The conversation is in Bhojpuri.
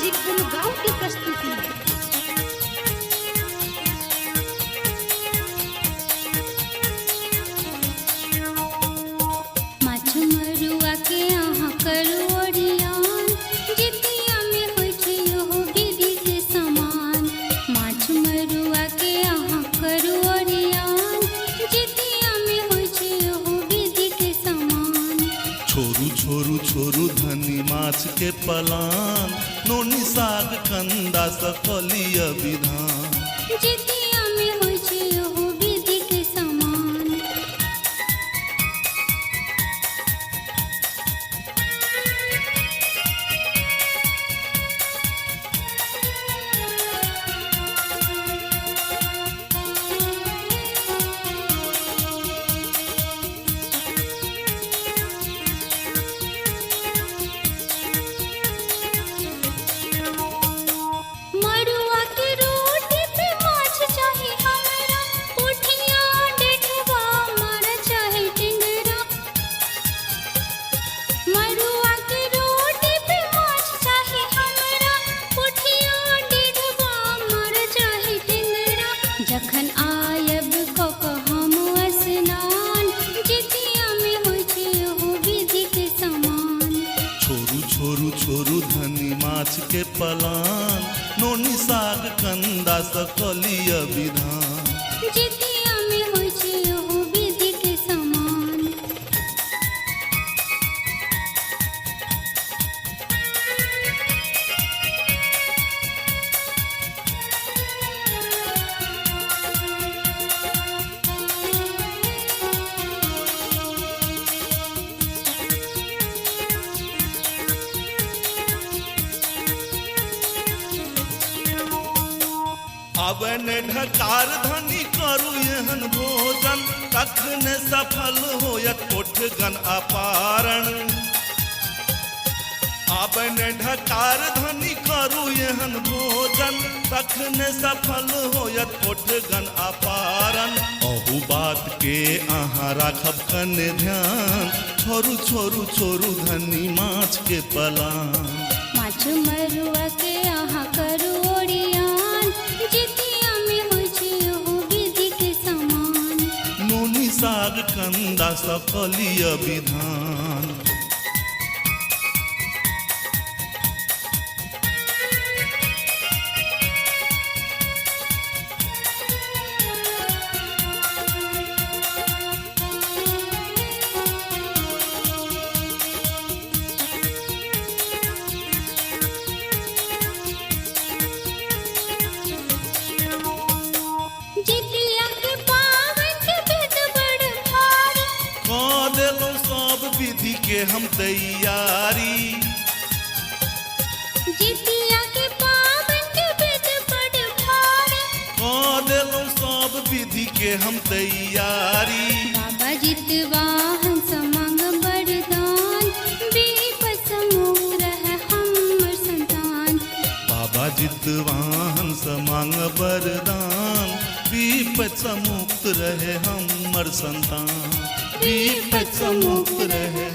म्यूजिक गुलगांव की प्रस्तुति। मरुआ के अहाँ करू ओरियान, जितिया में होइ छै ओहो विधि के समान। माछ मरुआ के अहाँ करू ओरियान, जितिया में होइ छै ओहो विधि के समान। छोरू छोरू छोरू धनी माछ के पलान, नोनी साग कंदा सकलिय विधान। जितिया में होइ छै ओहो विधि के समान। मरुआ के रोटी पे माछ चाही हमरा, पोठिया डेढ़वा मारा चाहे टिंगरा। मरुआ के रोटी पे माछ चाही हमरा, पोठिया डेढ़वा मारा चाहे टिंगरा। जखन आयब कऽ हम स्नान, जितिया में होइ छै ओहो विधि के समान। छोरू छोरू छोरू धनी माछ के पलान, नोनी साग कंदा सकलिय विधान। जितिया में होइ छै ओहो विधि के समान। अवन ढकार धनी करू एहन भोजन, तखन सफल होयत ओठगन अपारण। अवन ढकार धनी करू एहन भोजन, तखन सफल होयत ओठगन अपारण। अहू बात के अहाँ राखब कने ध्यान, छोरू छोरू छोरू धनी माछ के पलान। माछ मरुआ के अहाँ करू ओरियान, जितिया में होइ छै ओहो विधि के समान। नोनी साग कंदा सकलिय विधान। जितिया के पावन के विध बड़ भारी, कऽ देलहुँ सब विधि के हम तैयारी। जितिया के पावन के विध बड़ भारी। कऽ देलहुँ सब विधि के हम तैयारी। बाबा जितवाहन समंग वरदान, विपद मुक्त रहे हमर संतान। बाबा जितवाहन समांग वरदान, विपद से मुक्त रहे हमर संतान। विपद से मुक्त रहे